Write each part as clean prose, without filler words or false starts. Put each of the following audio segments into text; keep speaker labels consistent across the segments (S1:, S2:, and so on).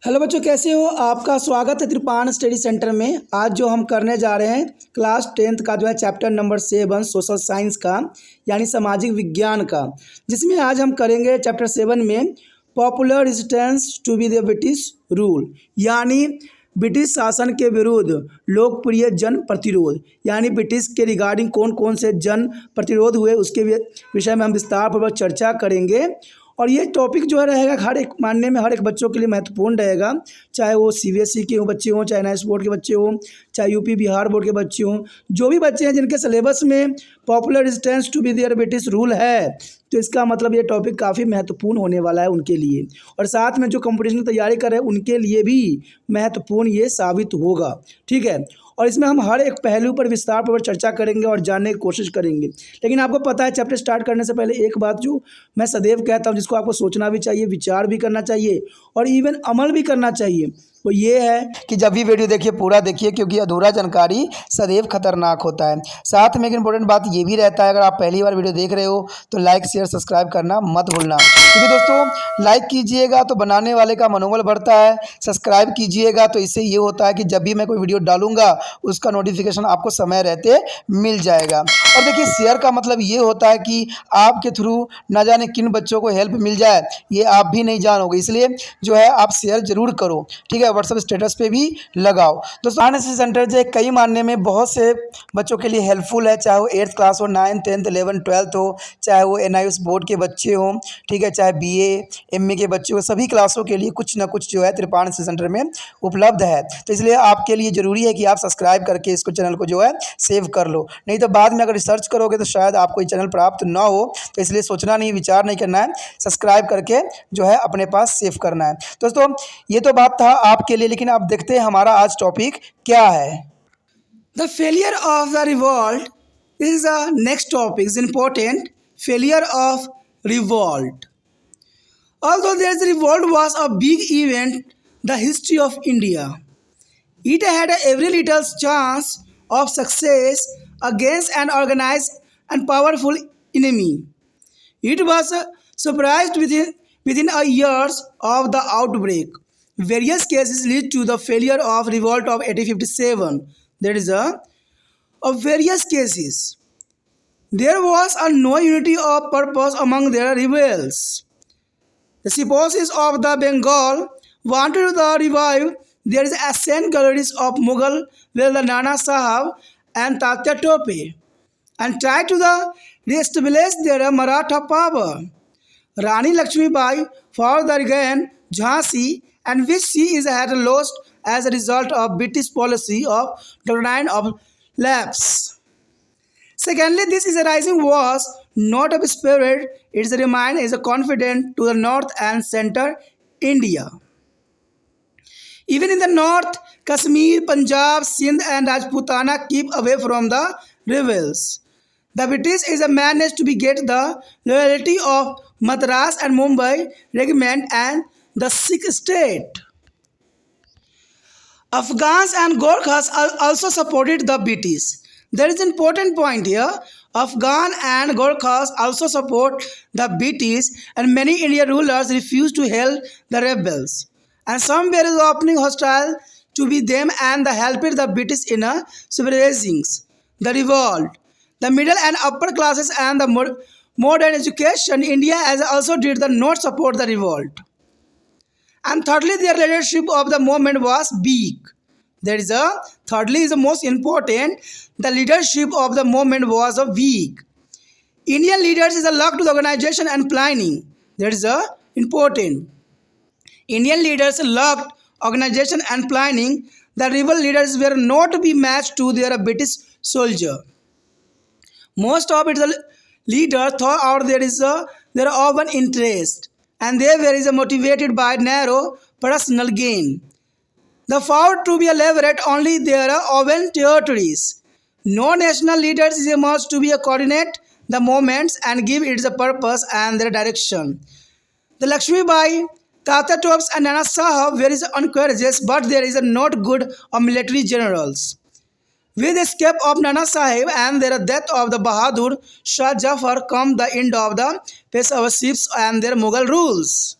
S1: Hello बच्चों, कैसे हो? आपका स्वागत है त्रिपान स्टडी सेंटर में। आज जो हम करने जा रहे हैं क्लास 10th का जो है चैप्टर नंबर 7 सोशल साइंस का, यानी सामाजिक विज्ञान का, जिसमें आज हम करेंगे चैप्टर 7 में popular resistance to be the British rule, यानी ब्रिटिश शासन के विरुद्ध लोकप्रिय जन प्रतिरोध, यानी ब्रिटिश के रिगार्डिंग कौन कौन से जन प्रतिरोध हुए उसके विषय में हम विस्तारपूर्वक चर्चा करेंगे। और ये टॉपिक जो है रहेगा हर एक मानने में हर एक बच्चों के लिए महत्वपूर्ण रहेगा, चाहे वो सीबीएसई के बच्चे हों, चाहे एनआईएस बोर्ड के बच्चे हों, चाहे यूपी बिहार बोर्ड के बच्चे हों। जो भी बच्चे हैं जिनके सिलेबस में popular resistance to be there British rule है, तो इसका मतलब ये टॉपिक काफ़ी महत्वपूर्ण होने वाला है उनके लिए, और साथ में जो कंपटीशन की तैयारी कर रहे हैं उनके लिए भी महत्वपूर्ण ये साबित होगा। ठीक है, और इसमें हम हर एक पहलू पर विस्तारपूर्वक चर्चा करेंगे और जानने की कोशिश करेंगे। लेकिन आपको पता है, चैप्टर स्टार्ट करने से पहले एक बात जो मैं सदैव कहता हूँ, जिसको आपको सोचना भी चाहिए, विचार भी करना चाहिए और इवन अमल भी करना चाहिए, वो ये है कि जब भी वीडियो देखिए पूरा देखिए, क्योंकि अधूरा जानकारी सदैव खतरनाक होता है। साथ में एक इंपॉर्टेंट बात ये भी रहता है, अगर आप पहली बार वीडियो देख रहे हो तो लाइक शेयर सब्सक्राइब करना मत भूलना, क्योंकि दोस्तों लाइक कीजिएगा तो बनाने वाले का मनोबल बढ़ता है, सब्सक्राइब कीजिएगा तो इससे ये होता है कि जब भी मैं कोई वीडियो डालूंगा उसका नोटिफिकेशन आपको समय रहते मिल जाएगा। और देखिए, शेयर का मतलब ये होता है कि आपके थ्रू न जाने किन बच्चों को हेल्प मिल जाए, ये आप भी नहीं जानोगे, इसलिए जो है आप शेयर जरूर करो। ठीक है, व्हाट्सएप स्टेटस पे भी लगाओ। दोस्तों एनएसएस सेंटर जो है कई मानने में बहुत से बच्चों के लिए हेल्पफुल है, चाहे वो 8th क्लास हो, 9th 10th 11th 12th हो, चाहे वो एनआईएस बोर्ड के बच्चे हों, ठीक है, चाहे बीए एमए के बच्चे हो, सभी क्लासों के लिए कुछ ना कुछ जो है त्रिपान सेंटर में उपलब्ध है। तो इसलिए आपके लिए ज़रूरी है कि आप सब्सक्राइब करके इसको चैनल को जो है सेव कर लो, नहीं तो बाद में अगर रिसर्च करोगे तो शायद आपको ये चैनल प्राप्त ना हो। तो इसलिए सोचना नहीं, विचार नहीं करना है, सब्सक्राइब करके जो है अपने पास सेव करना है। दोस्तों ये तो बात था आपके लिए, लेकिन अब देखते हैं हमारा आज टॉपिक क्या है। The failure of the revolt is the next topic, is important. Failure of revolt. Although this revolt was a big event in the history of India, it had every little chance of success against an organized and powerful enemy. It was surprised within a years of the outbreak. Various cases lead to the failure of revolt of 1857. There is of various cases. There was no unity of purpose among their rebels. The Sepoys of the Bengal wanted to revive their ancient glories of Mughal with the Nana Sahib and Tatya Tope and tried to re-establish their Maratha power. Rani Lakshmi Bai fought the regain Jhansi, and which she had lost as a result of British policy of doctrine of lapse. Secondly, this rising was not of spirit, its remain is confident to the north and center India. Even in the north, Kashmir, Punjab, Sindh and Rajputana keep away from the rebels. The British is managed to get the loyalty of Madras and Mumbai regiment and the Sikh state. Afghans and Gorkhas also supported the British. There is an important point here. Afghan and Gorkhas also support the British, and many Indian rulers refused to help the rebels. And some were openly hostile to be them and helped the British in suppressing the revolt. The middle and upper classes and the modern education India as also did not support the revolt. And thirdly, their leadership of the movement was weak. There is thirdly is the most important. The leadership of the movement was weak. Indian leaders is a lack to the organization and planning. That is important. Indian leaders lacked organization and planning. The rebel leaders were not to be matched to their British soldier. Most of its leaders thought out their own interest, and they were motivated by narrow personal gain. The fought to be elaborate only their own territories. No national leaders is emerged to be coordinate the movements and give it a purpose and their direction. The Lakshmi Bai, Tata Tops and Nana Sahib were encouraged, but there is not good of military generals. With the escape of Nana Sahib and their death of the Bahadur Shah Jafar come the end of the Peshawar ships and their Mughal rules.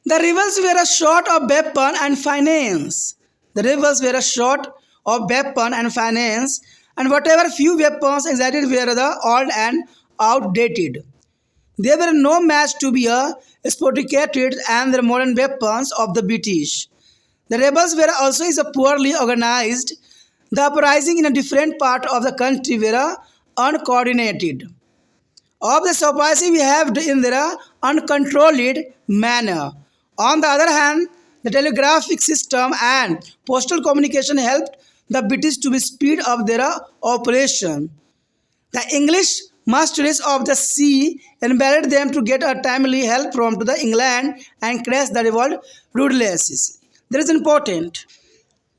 S1: The rebels were short of weapon and finance. The rebels were short of weapon and finance, and whatever few weapons existed were the old and outdated. They were no match to be sophisticated and the modern weapons of the British. The rebels were also is poorly organized. The uprising in a different part of the country were uncoordinated. Of the surprising behaved in their uncontrolled manner. On the other hand, the telegraphic system and postal communication helped the British to speed up their operation. The English masters of the sea enabled them to get a timely help from to the England and crush the revolt ruthlessly. That is important.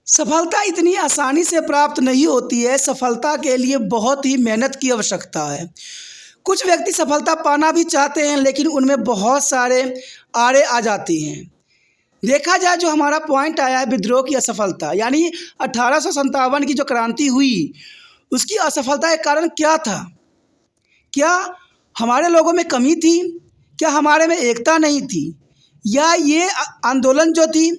S1: सफलता इतनी आसानी से प्राप्त नहीं होती है। सफलता के लिए बहुत ही मेहनत की आवश्यकता है। कुछ व्यक्ति सफलता पाना भी चाहते हैं, लेकिन उनमें बहुत सारे आड़े आ जाते हैं। देखा जाए जो हमारा पॉइंट आया है विद्रोह की असफलता, यानी 1857 की जो क्रांति हुई उसकी असफलता के कारण क्या था? क्या हमारे लोगों में कमी थी? क्या हमारे में एकता नहीं थी? या ये आंदोलन जो थी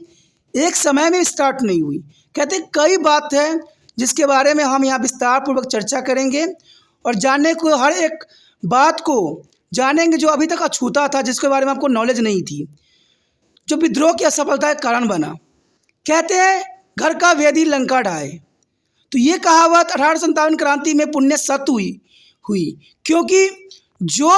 S1: एक समय में स्टार्ट नहीं हुई? कहते कई बात है जिसके बारे में हम यहाँ विस्तार पूर्वक चर्चा करेंगे और जानने को हर एक बात को जानेंगे जो अभी तक अछूता था, जिसके बारे में आपको नॉलेज नहीं थी, जो विद्रोह की असफलता का कारण बना। कहते हैं घर का वेदी लंका ढाए। तो ये कहावत 1857 क्रांति में पुण्य सत्य हुई क्योंकि जो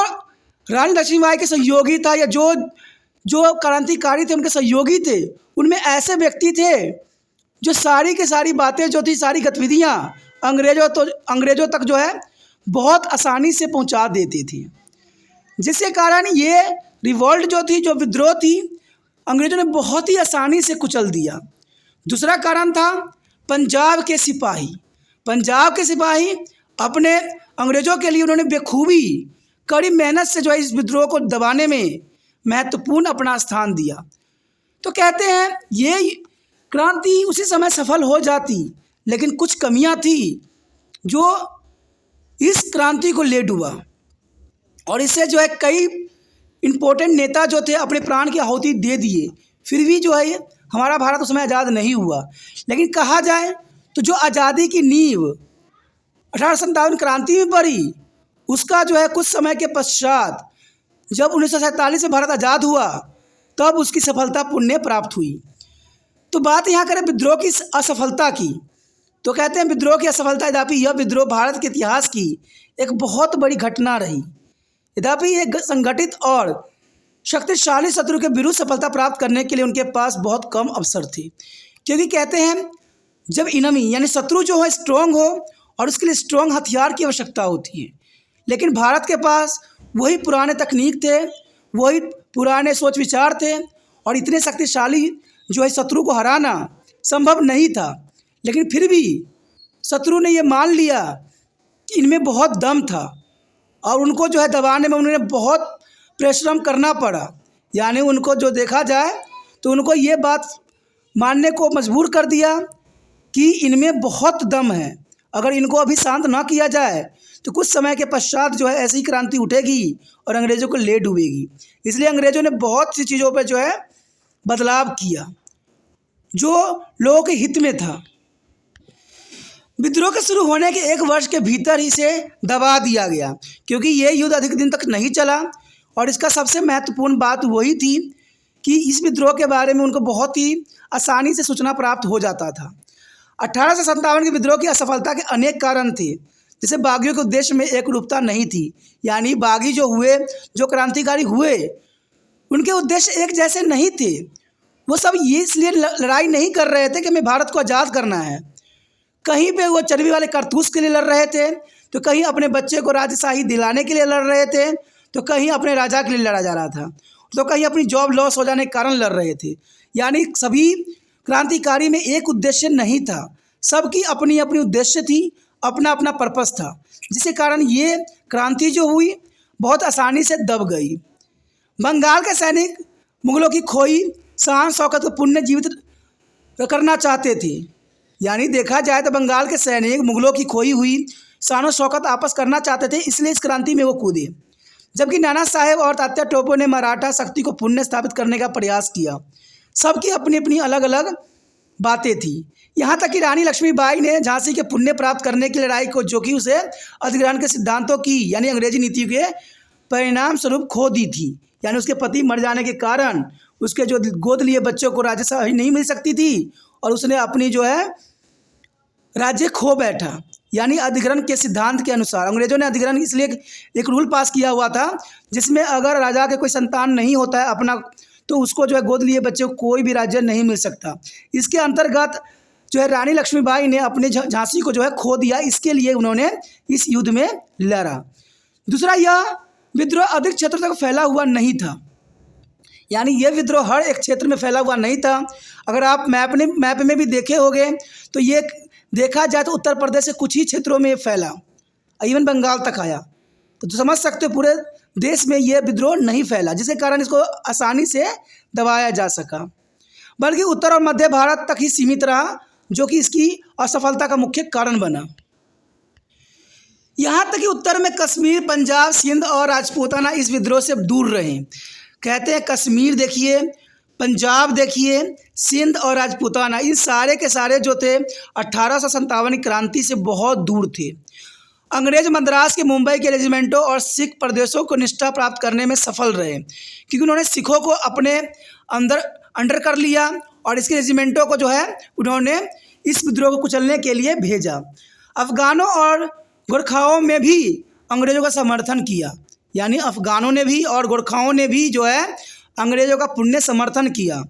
S1: रानी लक्ष्मीबाई के सहयोगी था या जो क्रांतिकारी थे उनके सहयोगी थे, उनमें ऐसे व्यक्ति थे जो सारी की सारी बातें जो थी, सारी गतिविधियाँ अंग्रेज़ों तक जो है बहुत आसानी से पहुंचा देते थे, जिसके कारण ये रिवॉल्ट जो थी, जो विद्रोह थी, अंग्रेज़ों ने बहुत ही आसानी से कुचल दिया। दूसरा कारण था पंजाब के सिपाही अपने अंग्रेज़ों के लिए उन्होंने बेखूबी कड़ी मेहनत से जो है इस विद्रोह को दबाने में महत्वपूर्ण अपना स्थान दिया। तो कहते हैं ये क्रांति उसी समय सफल हो जाती, लेकिन कुछ कमियां थी जो इस क्रांति को ले डूबा और इससे जो है कई इम्पोर्टेंट नेता जो थे अपने प्राण की आहुति दे दिए। फिर भी जो है हमारा भारत उस समय आज़ाद नहीं हुआ। लेकिन कहा जाए तो जो आज़ादी की नींव 1857 क्रांति में पड़ी, उसका जो है कुछ समय के पश्चात जब 1947 में भारत आज़ाद हुआ तब उसकी सफलता पुण्य प्राप्त हुई। तो बात यहाँ करें विद्रोह की असफलता की, तो कहते हैं विद्रोह की असफलता, यद्यपि यह विद्रोह भारत के इतिहास की एक बहुत बड़ी घटना रही। यद्यपि एक संगठित और शक्तिशाली शत्रु के विरुद्ध सफलता प्राप्त करने के लिए उनके पास बहुत कम अवसर थे, क्योंकि कहते हैं जब इनमी यानी शत्रु जो है स्ट्रॉन्ग हो और उसके लिए स्ट्रॉन्ग हथियार की आवश्यकता होती है, लेकिन भारत के पास वही पुराने तकनीक थे, वही पुराने सोच विचार थे और इतने शक्तिशाली जो है शत्रु को हराना संभव नहीं था। लेकिन फिर भी शत्रु ने ये मान लिया कि इनमें बहुत दम था और उनको जो है दबाने में उन्होंने बहुत परिश्रम करना पड़ा। यानी उनको जो देखा जाए तो उनको ये बात मानने को मजबूर कर दिया कि इनमें बहुत दम है, अगर इनको अभी शांत ना किया जाए तो कुछ समय के पश्चात जो है ऐसी क्रांति उठेगी और अंग्रेज़ों को ले डूबेगी। इसलिए अंग्रेज़ों ने बहुत सी चीज़ों पर जो है बदलाव किया जो लोगों के हित में था। विद्रोह के शुरू होने के 1 वर्ष के भीतर इसे दबा दिया गया, क्योंकि ये युद्ध अधिक दिन तक नहीं चला और इसका सबसे महत्वपूर्ण बात वही थी कि इस विद्रोह के बारे में उनको बहुत ही आसानी से सूचना प्राप्त हो जाता था। 1857 के विद्रोह की असफलता के अनेक कारण थे, जैसे बागियों के उद्देश्य में एक रूपता नहीं थी। यानी बागी जो क्रांतिकारी हुए उनके उद्देश्य एक जैसे नहीं थे। वो सब ये इसलिए लड़ाई नहीं कर रहे थे कि हमें भारत को आज़ाद करना है, कहीं पे वो चर्बी वाले कारतूस के लिए लड़ रहे थे, तो कहीं अपने बच्चे को राजशाही दिलाने के लिए लड़ रहे थे, तो कहीं अपने राजा के लिए लड़ा जा रहा था, तो कहीं अपनी जॉब लॉस हो जाने के कारण लड़ रहे थे। यानी सभी क्रांतिकारी में एक उद्देश्य नहीं था, सबकी अपनी अपनी उद्देश्य थी, अपना अपना पर्पस था, जिसके कारण ये क्रांति जो हुई बहुत आसानी से दब गई। बंगाल के सैनिक मुगलों की खोई शान शौकत को पुनः जीवित करना चाहते थे। यानी देखा जाए तो बंगाल के सैनिक मुगलों की खोई हुई शान शौकत वापस करना चाहते थे, इसलिए इस क्रांति में वो कूदे। जबकि नाना साहेब और तात्या टोपे ने मराठा शक्ति को पुनः स्थापित करने का प्रयास किया। सबकी अपनी अपनी अलग अलग बातें थी। यहाँ तक कि रानी लक्ष्मीबाई ने झांसी के पुण्य प्राप्त करने की लड़ाई को, जो कि उसे अधिग्रहण के सिद्धांतों की यानी अंग्रेजी नीति के परिणाम स्वरूप खो दी थी। यानी उसके पति मर जाने के कारण उसके जो गोद लिए बच्चों को राज्य नहीं मिल सकती थी और उसने अपनी जो है राज्य खो बैठा। यानी अधिग्रहण के सिद्धांत के अनुसार अंग्रेजों ने अधिग्रहण इसलिए एक रूल पास किया हुआ था जिसमें अगर राजा के कोई संतान नहीं होता है अपना, तो उसको जो है गोद लिए बच्चे को कोई भी राज्य नहीं मिल सकता। इसके अंतर्गत जो है रानी लक्ष्मीबाई ने अपने झांसी को जो है खो दिया। इसके लिए उन्होंने इस युद्ध में लड़ा। दूसरा, यह विद्रोह अधिक क्षेत्र तक फैला हुआ नहीं था। यानी यह विद्रोह हर एक क्षेत्र में फैला हुआ नहीं था। अगर आप मैप में भी देखे होंगे तो ये देखा जाए तो उत्तर प्रदेश से कुछ ही क्षेत्रों में फैला, इवन बंगाल तक आया। तो समझ सकते हो पूरे देश में यह विद्रोह नहीं फैला, जिसके कारण इसको आसानी से दबाया जा सका, बल्कि उत्तर और मध्य भारत तक ही सीमित रहा, जो कि इसकी असफलता का मुख्य कारण बना। यहाँ तक कि उत्तर में कश्मीर, पंजाब, सिंध और राजपूताना इस विद्रोह से दूर रहे। कहते हैं कश्मीर देखिए, पंजाब देखिए, सिंध और राजपूताना, इन सारे के सारे जो थे 1857 की क्रांति से बहुत दूर थे। अंग्रेज मद्रास के मुंबई के रेजिमेंटों और सिख प्रदेशों को निष्ठा प्राप्त करने में सफल रहे, क्योंकि उन्होंने सिखों को अपने अंडर कर लिया और इसके रेजिमेंटों को जो है उन्होंने इस विद्रोह को कुचलने के लिए भेजा। अफगानों और गोरखाओं में भी अंग्रेज़ों का समर्थन किया। यानी अफगानों ने भी और गोरखाओं ने भी जो है अंग्रेज़ों का पुण्य समर्थन किया,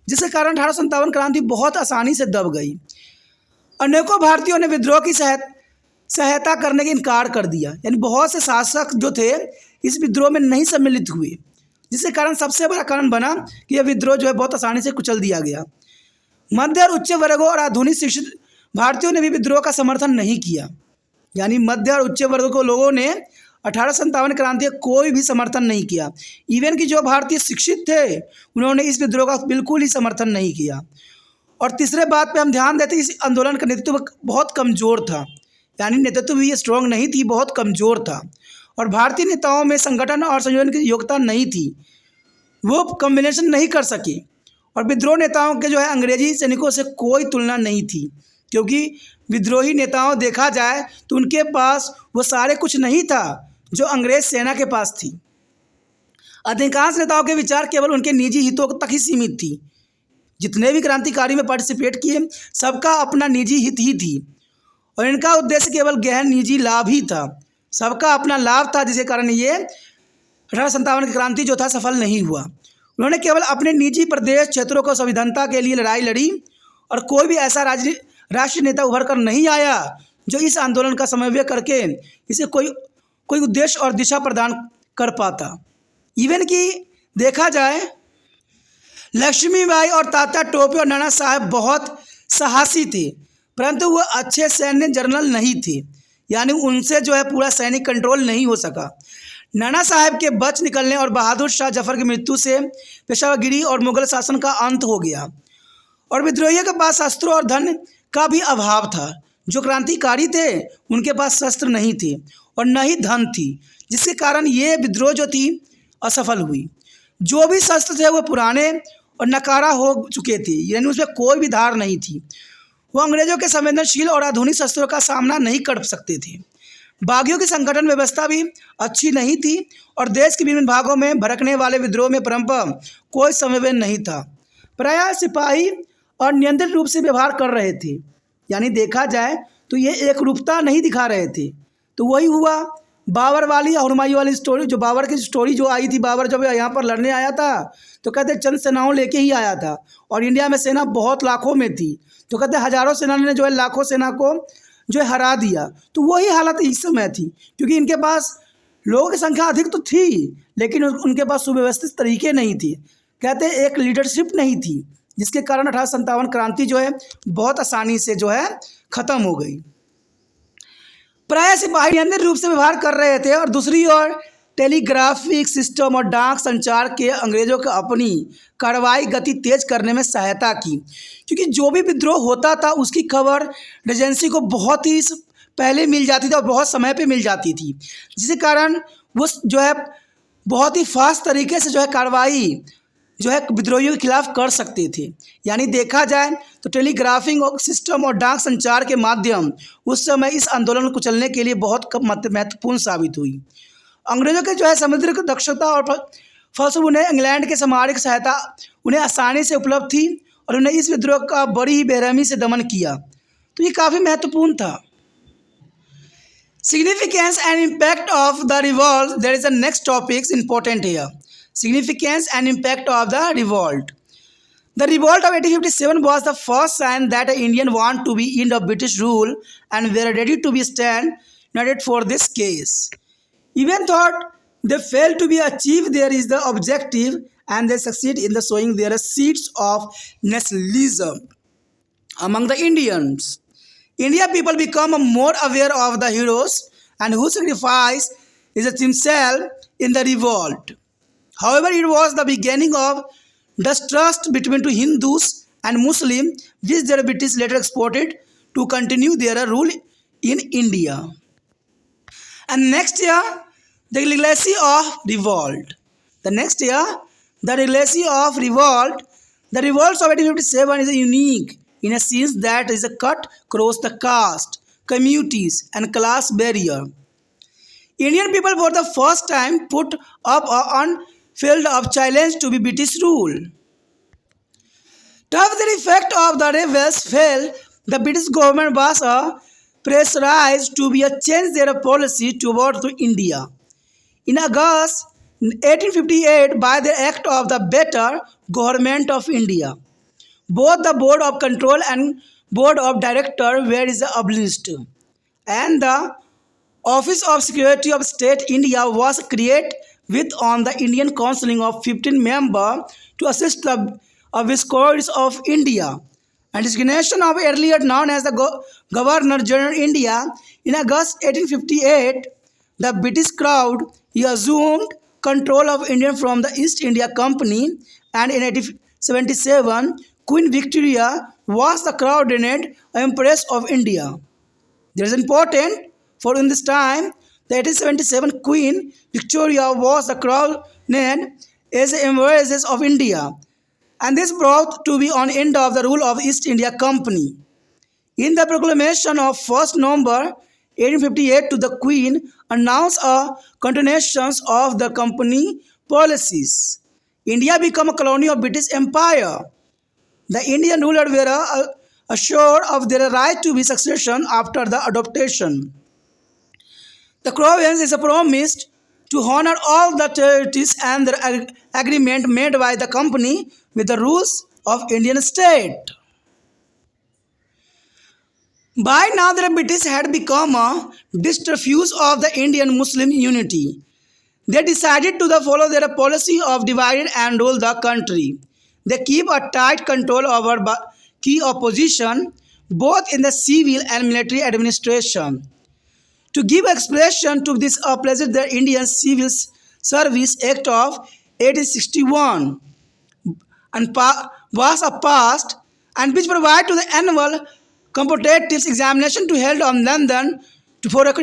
S1: जिसके कारण 1857 क्रांति बहुत आसानी से दब गई। अनेकों भारतीयों ने विद्रोह की सहायता करने का इनकार कर दिया। यानी बहुत से शासक जो थे इस विद्रोह में नहीं सम्मिलित हुए, जिसके कारण सबसे बड़ा कारण बना कि यह विद्रोह जो है बहुत आसानी से कुचल दिया गया। मध्य और उच्च वर्गों और आधुनिक शिक्षित भारतीयों ने भी विद्रोह का समर्थन नहीं किया। यानी मध्य और उच्च वर्ग को लोगों ने 1857 क्रांति का कोई भी समर्थन नहीं किया। इवन कि जो भारतीय शिक्षित थे उन्होंने इस विद्रोह का बिल्कुल ही समर्थन नहीं किया। और तीसरे बात पे हम ध्यान देते, इस आंदोलन का नेतृत्व बहुत कमज़ोर था। यानी नेतृत्व भी स्ट्रॉन्ग नहीं थी, बहुत कमज़ोर था। और भारतीय नेताओं में संगठन और संयोजन की योग्यता नहीं थी, वो कॉम्बिनेशन नहीं कर सके। और विद्रोह नेताओं के जो है अंग्रेजी सैनिकों से कोई तुलना नहीं थी, क्योंकि विद्रोही नेताओं देखा जाए तो उनके पास वो सारे कुछ नहीं था जो अंग्रेज सेना के पास थी। अधिकांश नेताओं के विचार केवल उनके निजी हितों तक ही सीमित थी। जितने भी क्रांतिकारी में पार्टिसिपेट किए सबका अपना निजी हित ही थी और इनका उद्देश्य केवल गहन निजी लाभ ही था। सबका अपना लाभ था, जिसके कारण ये 1857 की क्रांति जो था सफल नहीं हुआ। उन्होंने केवल अपने निजी प्रदेश क्षेत्रों को संविधानता के लिए लड़ाई लड़ी और कोई भी ऐसा राष्ट्रीय नेता उभर कर नहीं आया जो इस आंदोलन का समन्वय करके इसे कोई उद्देश्य और दिशा प्रदान कर पाता। इवन कि देखा जाए लक्ष्मीबाई और तात्या टोपे और नाना साहब बहुत साहसी थे, परंतु वो अच्छे सैन्य जनरल नहीं थे। यानी उनसे जो है पूरा सैनिक कंट्रोल नहीं हो सका। नाना साहब के बच निकलने और बहादुर शाह जफर की मृत्यु से पेशवागिरी और मुगल शासन का अंत हो गया और विद्रोहियों के पास शस्त्रों और धन का भी अभाव था। जो क्रांतिकारी थे उनके पास शस्त्र नहीं थे और न ही धन थी, जिसके कारण ये विद्रोह जो थी असफल हुई। जो भी शस्त्र थे वो पुराने और नकारा हो चुके थे, यानी उसमें कोई भी धार नहीं थी। वो अंग्रेजों के संवेदनशील और आधुनिक शस्त्रों का सामना नहीं कर सकते थे। बागियों की संगठन व्यवस्था भी अच्छी नहीं थी और देश के विभिन्न भागों में भड़कने वाले विद्रोह में परंपरा कोई समन्वय नहीं था। प्रायः सिपाही और नियंत्रित रूप से व्यवहार कर रहे थे। यानी देखा जाए तो ये एक रूपता नहीं दिखा रहे थे। तो वही हुआ बाबर वाली और हुमायूं वाली स्टोरी, जो बाबर की स्टोरी जो आई थी। बाबर जब यहाँ पर लड़ने आया था तो कहते चंद सेनाओं लेके ही आया था और इंडिया में सेना बहुत लाखों में थी, तो कहते हज़ारों सेना ने जो है लाखों सेना को जो है हरा दिया। तो वही हालत इस समय थी, क्योंकि इनके पास लोगों की संख्या अधिक तो थी लेकिन उनके पास सुव्यवस्थित तरीके नहीं थी। कहते एक लीडरशिप नहीं थी, जिसके कारण 1857 क्रांति जो है बहुत आसानी से जो है ख़त्म हो गई। प्राय सिपाही नियंत्रित रूप से व्यवहार कर रहे थे और दूसरी ओर टेलीग्राफिक सिस्टम और डाक संचार के अंग्रेजों को अपनी कार्रवाई गति तेज करने में सहायता की, क्योंकि जो भी विद्रोह होता था उसकी खबर एजेंसी को बहुत ही पहले मिल जाती थी और बहुत समय पे मिल जाती थी, जिसके कारण वो जो है बहुत ही फास्ट तरीके से जो है कार्रवाई जो है विद्रोहियों के खिलाफ कर सकते थे। यानी देखा जाए तो टेलीग्राफिंग और सिस्टम और डाक संचार के माध्यम उस समय इस आंदोलन को कुचलने के लिए बहुत महत्वपूर्ण साबित हुई। अंग्रेजों के जो है समुद्र की दक्षता और फलस्वरूप उन्हें इंग्लैंड के सामरिक सहायता उन्हें आसानी से उपलब्ध थी और उन्हें इस विद्रोह का बड़ी ही बेरहमी से दमन किया। तो ये काफ़ी महत्वपूर्ण था। Significance and impact of the revolt. There is a next topic important here. Significance and impact of the revolt. The revolt of 1857 was the first sign that the Indians want to be end of British rule and were ready to be stand united for this case. Even thought they failed to be achieved, there is the objective, and they succeed in the showing their seeds of nationalism among the Indians. India people become more aware of the heroes and who sacrifice is himself in the revolt. However, it was the beginning of distrust between two Hindus and Muslims, which the British later exported to continue their rule in India. And next year, the legacy of revolt. The next year, the legacy of revolt. The revolts of 1857 is unique in a sense that is a cut across the caste, communities, and class barrier. Indian people for the first time put up on field of challenge to be British rule. To have the effect of the rebels fell, the British government was pressurized to be a change their policy toward to India. In August 1858, by the Act of the Better Government of India, both the Board of Control and Board of Director were abolished, and the Office of Secretary of State India was created with on the Indian Council of 15 members to assist the Viceroys of India and designation of earlier known as the Governor General India. In August 1858, the British crowd assumed control of India from the East India Company, and in 1877, Queen Victoria was the crowned Empress of India. This is important, for in this time, the 1877 Queen Victoria was the crowned as the Empress of India, and this brought to be on end of the rule of East India Company. In the proclamation of 1st November 1858 to the Queen announced a continuation of the company policies. India became a colony of British Empire. The Indian rulers were assured of their right to be succession after the adoption. The Crown is promised to honor all the territories and the agreement made by the company with the rules of Indian state. By now, the British had become a distrust of the Indian Muslim unity. They decided to follow their policy of divide and rule the country. They keep a tight control over key opposition, both in the civil and military administration. To give expression to this pleasure, the Indian Civil Service Act of 1861 and was passed, and which provide to the annual competitive examination to held on London for a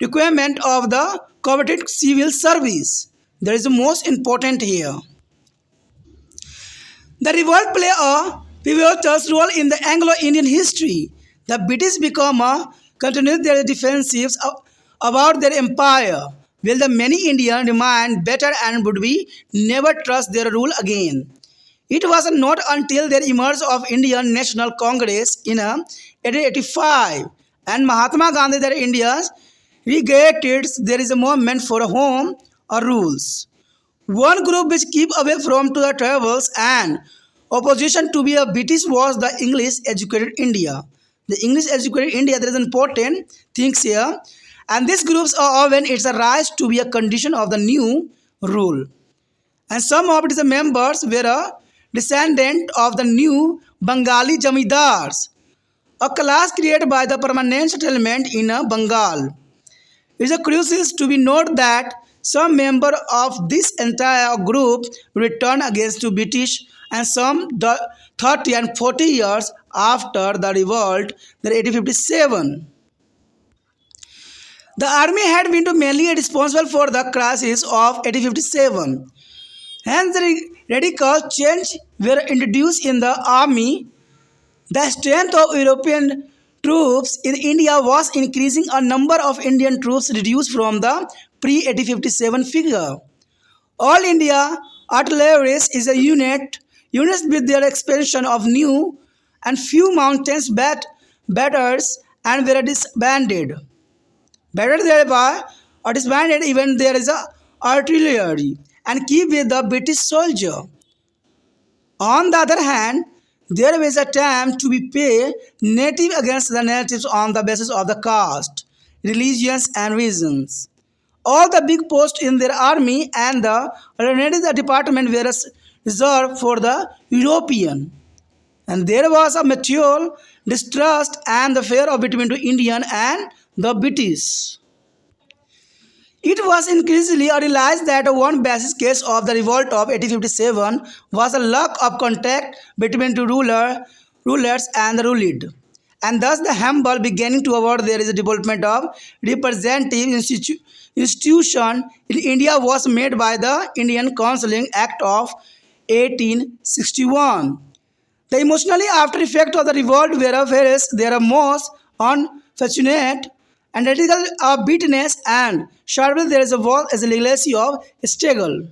S1: requirement of the coveted civil service. That is the most important here. The revolt played a pivotal role in the Anglo-Indian history. The British became continued their defensives about their empire, while the many Indians remained better and would be never trust their rule again. It was not until the emergence of Indian National Congress in 1885 and Mahatma Gandhi that India regretted there is a movement for a home or rules. One group which keep away from to the travels and opposition to be a British was the English educated India. The English educated India, there is important things here, and these groups are when it's a rise to be a condition of the new rule. And some of its members were a descendant of the new Bengali Jamidars, a class created by the permanent settlement in Bengal. It is crucial to be noted that some member of this entire group returned against the British, and some 30 and 40 years after the revolt, in 1857. The army had been mainly responsible for the crisis of 1857. Hence, the radical change were introduced in the army. The strength of European troops in India was increasing. A number of Indian troops reduced from the pre-1857 figure. All India Artillery is a units with their expansion of new and few mountains batters and were disbanded. Better thereby or disbanded even there is a artillery and keep with the British soldier. On the other hand, there was a attempt to be paid native against the natives on the basis of the caste, religions and reasons. All the big posts in their army and the alternative department were reserved for the European. And there was a mutual distrust and the fear of between the Indian and the British. It was increasingly realized that one basis case of the revolt of 1857 was a lack of contact between the rulers and the ruled. And thus the humble beginning to avoid there is a development of representative institution in India was made by the Indian Counseling Act of 1861. The emotionally after effect of the revolt whereas there are most unfortunate and radical of bitterness and sharply there is a war as a legacy of struggle.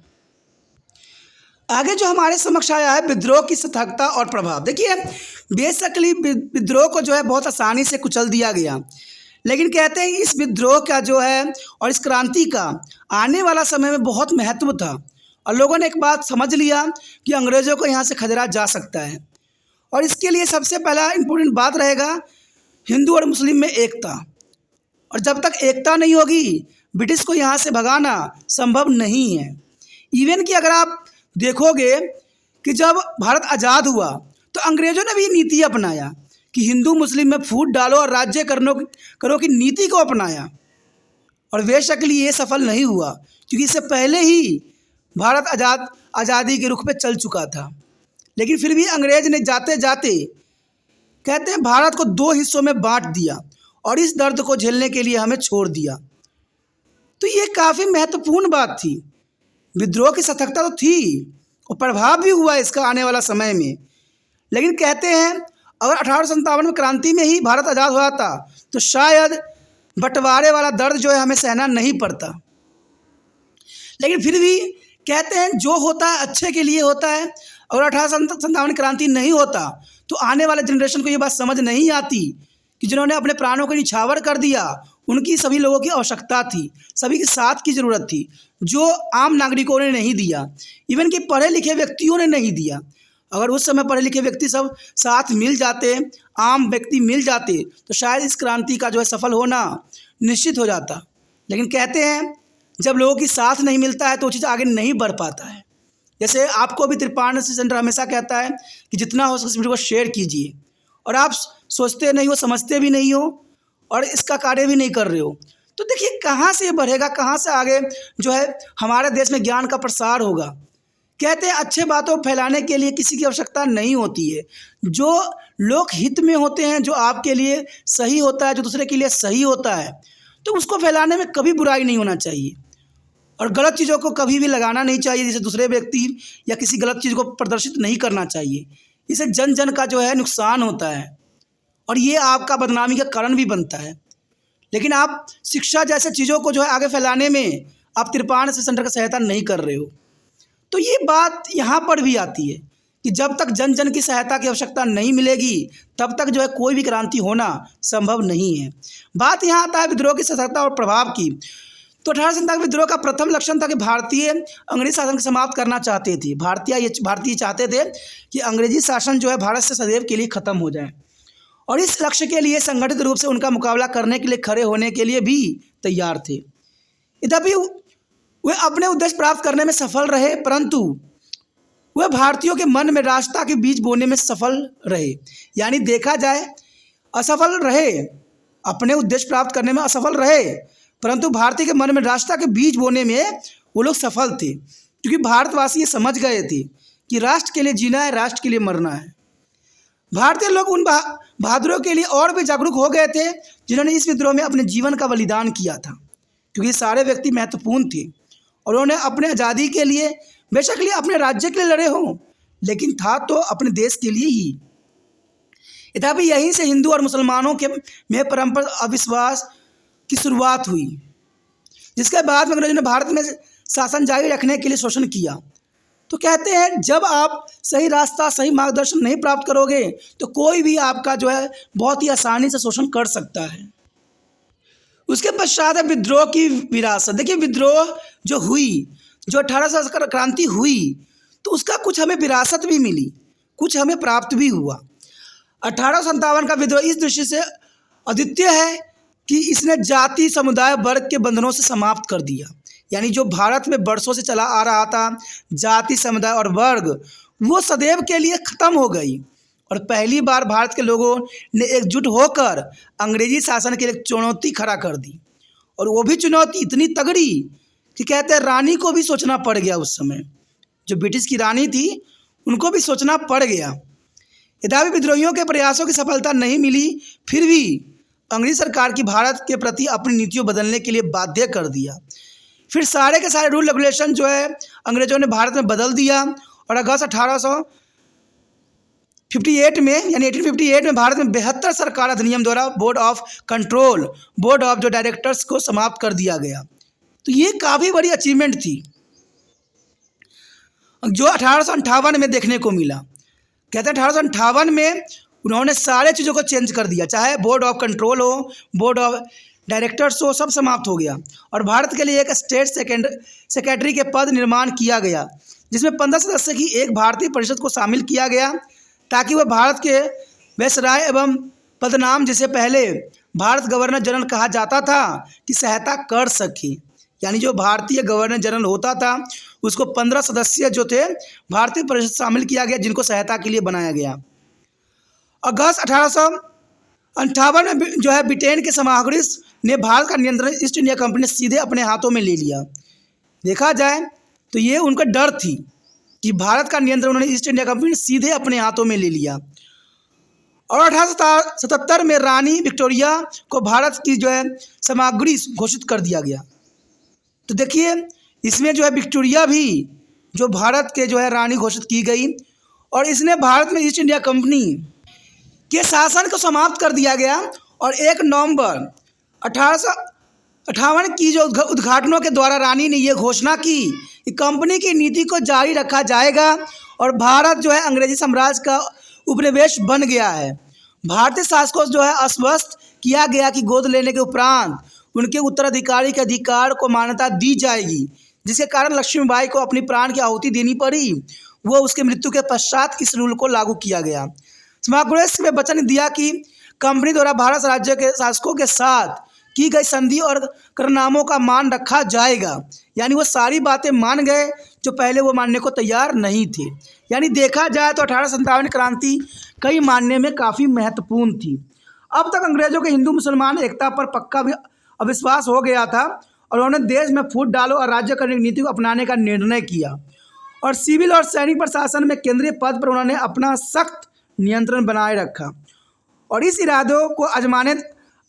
S1: आगे जो हमारे समक्ष आया है विद्रोह की सतर्कता और प्रभाव। देखिए बेसिकली विद्रोह को जो है बहुत आसानी से कुचल दिया गया, लेकिन कहते हैं इस विद्रोह का जो है और इस क्रांति का आने वाला समय में बहुत महत्व था और लोगों ने एक बात समझ लिया कि अंग्रेज़ों को यहाँ से खदेड़ा जा सकता है। और इसके लिए सबसे पहला इम्पोर्टेंट बात रहेगा हिंदू और मुस्लिम में एकता, और जब तक एकता नहीं होगी ब्रिटिश को यहाँ से भगाना संभव नहीं है। इवन कि अगर आप देखोगे कि जब भारत आज़ाद हुआ तो अंग्रेज़ों ने भी नीति अपनाया कि हिंदू मुस्लिम में फूट डालो और राज्य करो की नीति को अपनाया, और बेशकली ये सफल नहीं हुआ क्योंकि इससे पहले ही भारत आज़ादी के रुख पे चल चुका था। लेकिन फिर भी अंग्रेज़ ने जाते जाते कहते हैं भारत को दो हिस्सों में बांट दिया और इस दर्द को झेलने के लिए हमें छोड़ दिया। तो ये काफ़ी महत्वपूर्ण बात थी। विद्रोह की सतर्कता तो थी और प्रभाव भी हुआ इसका आने वाला समय में, लेकिन कहते हैं अगर 1857 में क्रांति में ही भारत आज़ाद हुआ था तो शायद बंटवारे वाला दर्द जो है हमें सहना नहीं पड़ता। लेकिन फिर भी कहते हैं जो होता है अच्छे के लिए होता है। अगर 1857 क्रांति नहीं होता तो आने वाले जनरेशन को ये बात समझ नहीं आती कि जिन्होंने अपने प्राणों को निछावर कर दिया उनकी सभी लोगों की आवश्यकता थी, सभी के साथ की ज़रूरत थी, जो आम नागरिकों ने नहीं दिया, इवन कि पढ़े लिखे व्यक्तियों ने नहीं दिया। अगर उस समय पढ़े लिखे व्यक्ति सब साथ मिल जाते, आम व्यक्ति मिल जाते तो शायद इस क्रांति का जो है सफल होना निश्चित हो जाता। लेकिन कहते हैं जब लोगों की साथ नहीं मिलता है तो वो चीज़ आगे नहीं बढ़ पाता है। जैसे आपको भी त्रिपाण सेंटर हमेशा कहता है कि जितना हो सके इस वीडियो को शेयर कीजिए, और आप सोचते नहीं हो, समझते भी नहीं हो और इसका कार्य भी नहीं कर रहे हो, तो देखिए कहाँ से ये बढ़ेगा, कहाँ से आगे जो है हमारे देश में ज्ञान का प्रसार होगा। कहते हैं अच्छे बातों फैलाने के लिए किसी की आवश्यकता नहीं होती है, जो लोग हित में होते हैं, जो आपके लिए सही होता है, जो दूसरे के लिए सही होता है, तो उसको फैलाने में कभी बुराई नहीं होना चाहिए और गलत चीज़ों को कभी भी लगाना नहीं चाहिए। जैसे दूसरे व्यक्ति या किसी गलत चीज़ को प्रदर्शित नहीं करना चाहिए, इससे जन जन का जो है नुकसान होता है और ये आपका बदनामी का कारण भी बनता है। लेकिन आप शिक्षा जैसे चीज़ों को जो है आगे फैलाने में आप त्रिपाण सेंटर का सहायता नहीं कर रहे हो। तो ये बात यहाँ पर भी आती है कि जब तक जन जन की सहायता की आवश्यकता नहीं मिलेगी तब तक जो है कोई भी क्रांति होना संभव नहीं है। बात यहाँ आता है विद्रोह की सतर्कता और प्रभाव की। तो 1857 विद्रोह का प्रथम लक्षण था कि भारतीय अंग्रेजी शासन को समाप्त करना चाहते थे। भारतीय चाहते थे कि अंग्रेजी शासन जो है भारत से सदैव के लिए ख़त्म हो जाए, और इस लक्ष्य के लिए संगठित रूप से उनका मुकाबला करने के लिए खड़े होने के लिए भी तैयार थे। यद्यपि वे अपने उद्देश्य प्राप्त करने में सफल रहे, परंतु वे भारतीयों के मन में राष्ट्रता के बीज बोने में सफल रहे। यानी देखा जाए असफल रहे, अपने उद्देश्य प्राप्त करने में असफल रहे, परंतु भारतीय के मन में राष्ट्रता के बीज बोने में वो लोग सफल थे, क्योंकि भारतवासी ये समझ गए थे कि राष्ट्र के लिए जीना है, राष्ट्र के लिए मरना है। भारतीय लोग उन बहादुरों के लिए और भी जागरूक हो गए थे जिन्होंने इस विद्रोह में अपने जीवन का बलिदान किया था, क्योंकि ये सारे व्यक्ति महत्वपूर्ण थे और उन्होंने अपने आज़ादी के लिए बेशक लिए अपने राज्य के लिए लड़े हों, लेकिन था तो अपने देश के लिए ही। तथापि यहीं से हिंदू और मुसलमानों के में परंपरा अविश्वास की शुरुआत हुई, जिसके बाद में अंग्रेजों ने भारत में शासन जारी रखने के लिए शोषण किया। तो कहते हैं जब आप सही रास्ता सही मार्गदर्शन नहीं प्राप्त करोगे तो कोई भी आपका जो है बहुत ही आसानी से शोषण कर सकता है। उसके पश्चात है विद्रोह की विरासत। देखिए विद्रोह जो हुई, जो 1800 क्रांति हुई, तो उसका कुछ हमें विरासत भी मिली, कुछ हमें प्राप्त भी हुआ। 1857 का विद्रोह इस दृष्टि से अद्वितीय है कि इसने जाति समुदाय वर्ग के बंधनों से समाप्त कर दिया। यानी जो भारत में बरसों से चला आ रहा था जाति समुदाय और वर्ग, वो सदैव के लिए ख़त्म हो गई और पहली बार भारत के लोगों ने एकजुट होकर अंग्रेजी शासन के लिए चुनौती खड़ा कर दी। और वो भी चुनौती इतनी तगड़ी कि कहते हैं रानी को भी सोचना पड़ गया। उस समय जो ब्रिटिश की रानी थी उनको भी सोचना पड़ गया। यद्यपि विद्रोहियों के प्रयासों की सफलता नहीं मिली, फिर भी अंग्रेजी सरकार की भारत के प्रति अपनी नीतियों बदलने के लिए बाध्य कर दिया। फिर सारे के सारे रूल रेगुलेशन जो है अंग्रेजों ने भारत में बदल दिया और अगस्त 1858 में यानी 1858 में भारत में 72 सरकार अधिनियम द्वारा board of control, board of जो डायरेक्टर्स को समाप्त कर दिया गया। तो ये काफ़ी बड़ी अचीवमेंट थी जो 1858 में देखने को मिला। कहते हैं 1858 में उन्होंने सारे चीज़ों को चेंज कर दिया, चाहे बोर्ड ऑफ कंट्रोल हो, बोर्ड ऑफ डायरेक्टर्स हो, सब समाप्त हो गया और भारत के लिए एक स्टेट सेक्रेटरी के पद निर्माण किया गया, जिसमें 15 सदस्य की एक भारतीय परिषद को शामिल किया गया ताकि वह भारत के वायसराय एवं पदनाम, जिसे पहले भारत गवर्नर जनरल कहा जाता था, की सहायता कर सके। यानी जो भारतीय गवर्नर जनरल होता था उसको 15 सदस्य जो थे भारतीय परिषद शामिल किया गया, जिनको सहायता के लिए बनाया गया। अगस्त 1858 में जो है ब्रिटेन के समाहर्ष ने भारत का नियंत्रण ईस्ट इंडिया कंपनी ने सीधे अपने हाथों में ले लिया। देखा जाए तो ये उनका डर थी कि भारत का नियंत्रण उन्होंने ईस्ट इंडिया कंपनी ने सीधे अपने हाथों में ले लिया। और 1877 में रानी विक्टोरिया को भारत की जो है सामग्री घोषित कर दिया गया। तो देखिए इसमें जो है विक्टोरिया भी जो भारत के जो है रानी घोषित की गई और इसने भारत में ईस्ट इंडिया कंपनी के शासन को समाप्त कर दिया गया। और 1 नवंबर 1858 की जो उद्घाटनों के द्वारा रानी ने यह घोषणा की कि कंपनी की नीति को जारी रखा जाएगा और भारत जो है अंग्रेजी साम्राज्य का उपनिवेश बन गया है। भारतीय शासकों जो है आश्वस्त किया गया कि गोद लेने के उपरांत उनके उत्तराधिकारी के अधिकार को मान्यता दी जाएगी, जिसके कारण लक्ष्मीबाई को अपनी प्राण की आहुति देनी पड़ी। वो उसके मृत्यु के पश्चात इस रूल को लागू किया गया। समाग्रेस में वचन दिया कि कंपनी द्वारा भारत राज्य के शासकों के साथ की गई संधि और करनामों का मान रखा जाएगा। यानी वो सारी बातें मान गए जो पहले वो मानने को तैयार नहीं थे। यानी देखा जाए तो 1857 क्रांति कई मानने में काफ़ी महत्वपूर्ण थी। अब तक अंग्रेजों के हिंदू मुसलमान एकता पर पक्का भी अविश्वास हो गया था और उन्होंने देश में फूट डालो और राज्य करने की नीति को अपनाने का निर्णय किया और सिविल और सैनिक प्रशासन में केंद्रीय पद पर उन्होंने अपना सख्त नियंत्रण बनाए रखा। और इस इरादों को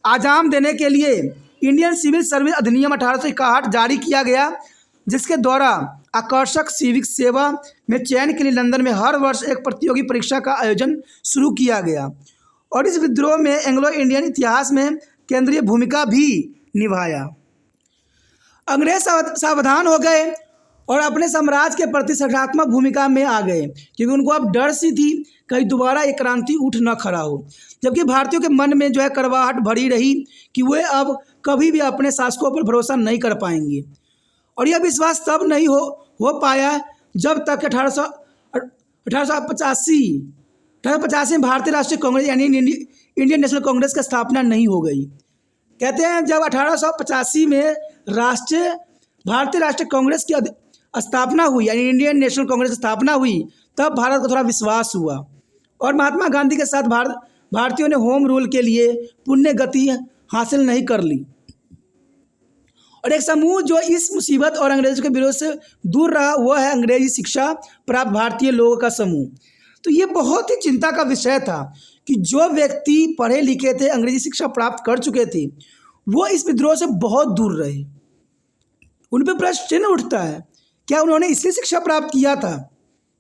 S1: आजाम देने के लिए इंडियन सिविल सर्विस अधिनियम 1861 जारी किया गया, जिसके द्वारा आकर्षक सिविक सेवा में चयन के लिए लंदन में हर वर्ष एक प्रतियोगी परीक्षा का आयोजन शुरू किया गया। और इस विद्रोह में एंग्लो इंडियन इतिहास में केंद्रीय भूमिका भी निभाया। अंग्रेज सावधान हो गए और अपने साम्राज्य के प्रति सकारात्मक भूमिका में आ गए, क्योंकि उनको अब डर सी थी कहीं दोबारा एक क्रांति उठ न खड़ा हो। जबकि भारतीयों के मन में जो है कड़वाहट भरी रही कि वे अब कभी भी अपने शासकों पर भरोसा नहीं कर पाएंगे। और यह विश्वास तब नहीं हो पाया जब तक 1885 में भारतीय राष्ट्रीय कांग्रेस यानी इंडियन नेशनल कांग्रेस की स्थापना नहीं हो गई। कहते हैं जब 1885 में भारतीय राष्ट्रीय कांग्रेस की स्थापना हुई यानी इंडियन नेशनल कांग्रेस की स्थापना हुई, तब भारत को थोड़ा विश्वास हुआ और महात्मा गांधी के साथ भारतीयों ने होम रूल के लिए पुण्य गति हासिल नहीं कर ली। और एक समूह जो इस मुसीबत और अंग्रेजों के विरोध से दूर रहा वो है अंग्रेजी शिक्षा प्राप्त भारतीय लोगों का समूह। तो ये बहुत ही चिंता का विषय था कि जो व्यक्ति पढ़े लिखे थे, अंग्रेजी शिक्षा प्राप्त कर चुके थे, वो इस विद्रोह से बहुत दूर रहे। उन पर प्रश्न चिन्ह उठता है, क्या उन्होंने इसलिए शिक्षा प्राप्त किया था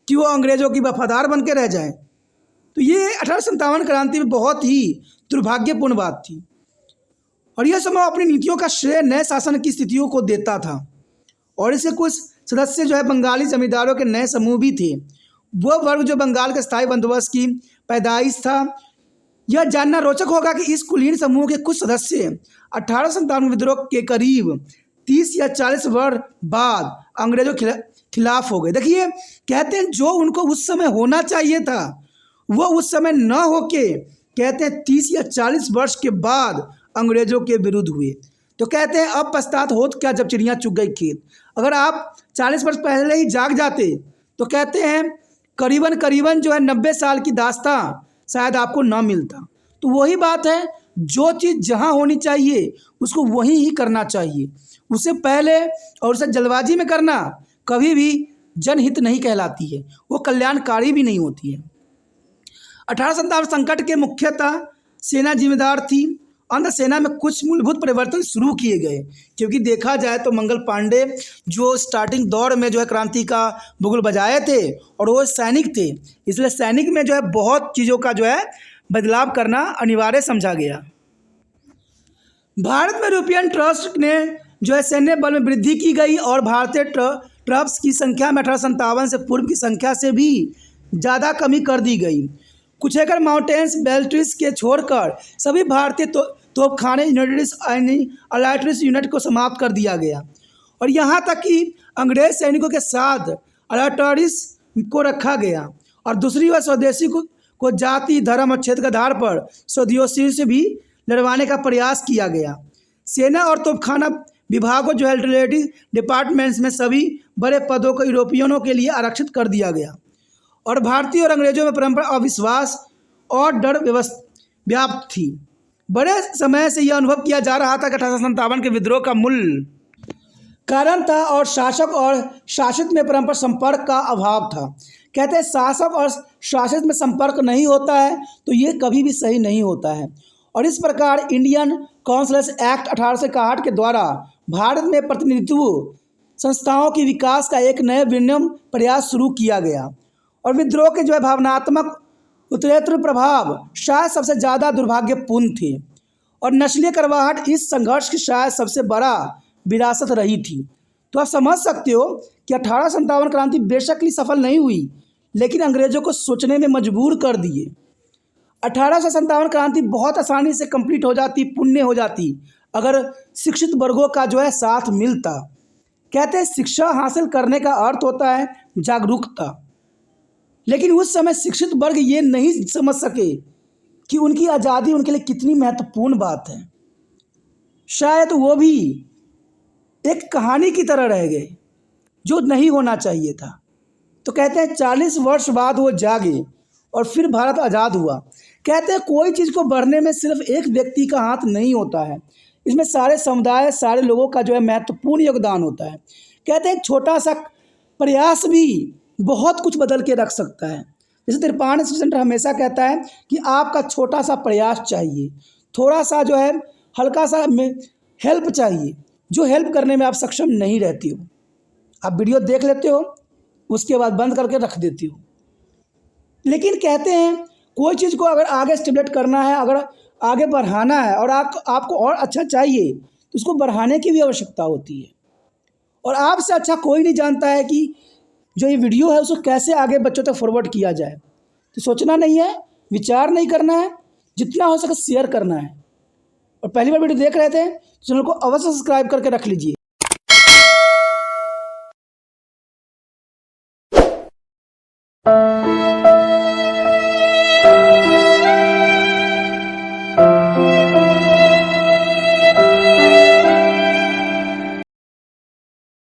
S1: कि वो अंग्रेजों की वफादार बन के रह जाएं? तो ये 1857 क्रांति में बहुत ही दुर्भाग्यपूर्ण बात थी। और यह समूह अपनी नीतियों का श्रेय नए शासन की स्थितियों को देता था। और इसके कुछ सदस्य जो है बंगाली जमींदारों के नए समूह भी थे। वो वर्ग जो बंगाल के स्थायी बंदोबस्त की पैदाइश था। यह जानना रोचक होगा कि इस कुलीन समूह के कुछ सदस्य 1857 विद्रोह के करीब 30 या 40 वर्ष बाद अंग्रेजों के खिलाफ हो गए। देखिए, कहते हैं जो उनको उस समय होना चाहिए था वो उस समय न होके, कहते हैं 30 या 40 वर्ष के बाद अंग्रेजों के विरुद्ध हुए। तो कहते हैं अब पछतात होत क्या जब चिड़ियाँ चुग गई खेत। अगर आप 40 वर्ष पहले ही जाग जाते तो कहते हैं करीबन जो है 90 साल की दास्तां शायद आपको ना मिलता। तो वही बात है, जो चीज़ जहाँ होनी चाहिए उसको वहीं ही करना चाहिए। उससे पहले और उसे जल्दबाजी में करना कभी भी जनहित नहीं कहलाती है, वो कल्याणकारी भी नहीं होती है। 1857 संकट के मुख्यतः सेना जिम्मेदार थी। अंत सेना में कुछ मूलभूत परिवर्तन शुरू किए गए, क्योंकि देखा जाए तो मंगल पांडे जो स्टार्टिंग दौर में जो है क्रांति का बुगुल बजाए थे और वो सैनिक थे, इसलिए सैनिक में जो है बहुत चीज़ों का जो है बदलाव करना अनिवार्य समझा गया। भारत में यूरोपियन ट्रस्ट ने जो है सैन्य बल में वृद्धि की गई और भारतीय ट्रप्स की संख्या में 1857 से पूर्व की संख्या से भी ज़्यादा कमी कर दी गई। कुछ एकड़ माउंटेन्स बैटरीज के छोड़कर सभी भारतीय तोपखाने आर्टिलरी यूनिट को समाप्त कर दिया गया। और यहाँ तक कि अंग्रेज सैनिकों के साथ आर्टिलरीज को रखा गया। और दूसरी ओर स्वदेशी को जाति, धर्म और क्षेत्र के आधार पर स्वदेशी से भी लड़वाने का प्रयास किया गया। सेना और तोपखाना विभागों जो आर्टिलरी डिपार्टमेंट्स में सभी बड़े पदों को यूरोपियनों के लिए आरक्षित कर दिया गया। और भारतीय और अंग्रेजों में परंपरा अविश्वास और डर व्याप्त थी। बड़े समय से यह अनुभव किया जा रहा था कि 1857 के विद्रोह का मूल कारण था और शासक और शासित में परंपरा संपर्क का अभाव था। कहते हैं शासक और शासित में संपर्क नहीं होता है तो ये कभी भी सही नहीं होता है। और इस प्रकार इंडियन काउंसिल्स एक्ट 1861 के द्वारा भारत में प्रतिनिधित्व संस्थाओं के विकास का एक नए विनियम प्रयास शुरू किया गया। और विद्रोह के जो है भावनात्मक उत्तरोत्तर प्रभाव शायद सबसे ज़्यादा दुर्भाग्यपूर्ण थे और नस्लीय करवाहट इस संघर्ष की शायद सबसे बड़ा विरासत रही थी। तो आप समझ सकते हो कि 1857 क्रांति बेशक ही सफल नहीं हुई, लेकिन अंग्रेजों को सोचने में मजबूर कर दिए। 1857 क्रांति बहुत आसानी से कंप्लीट हो जाती, पुण्य हो जाती, अगर शिक्षित वर्गों का जो है साथ मिलता। कहते हैं शिक्षा हासिल करने का अर्थ होता है जागरूकता, लेकिन उस समय शिक्षित वर्ग ये नहीं समझ सके कि उनकी आज़ादी उनके लिए कितनी महत्वपूर्ण बात है। शायद वो भी एक कहानी की तरह रह गए जो नहीं होना चाहिए था। तो कहते हैं 40 वर्ष बाद वो जागे और फिर भारत आज़ाद हुआ। कहते हैं कोई चीज़ को बढ़ने में सिर्फ एक व्यक्ति का हाथ नहीं होता है, इसमें सारे समुदाय, सारे लोगों का जो है महत्वपूर्ण योगदान होता है। कहते हैं छोटा सा प्रयास भी बहुत कुछ बदल के रख सकता है। जैसे त्रिपाण सेंटर हमेशा कहता है कि आपका छोटा सा प्रयास चाहिए, थोड़ा सा जो है हल्का सा हेल्प चाहिए, जो हेल्प करने में आप सक्षम नहीं रहती हो। आप वीडियो देख लेते हो, उसके बाद बंद करके रख देती हो। लेकिन कहते हैं कोई चीज़ को अगर आगे स्टिमुलेट करना है, अगर आगे बढ़ाना है और आपको और अच्छा चाहिए तो उसको बढ़ाने की भी आवश्यकता होती है। और आपसे अच्छा कोई नहीं जानता है कि जो ये वीडियो है उसको कैसे आगे बच्चों तक फॉरवर्ड किया जाए। तो सोचना नहीं है, विचार नहीं करना है, जितना हो सके शेयर करना है। और पहली बार वीडियो देख रहे थे चैनल को अवश्य सब्सक्राइब करके रख लीजिए।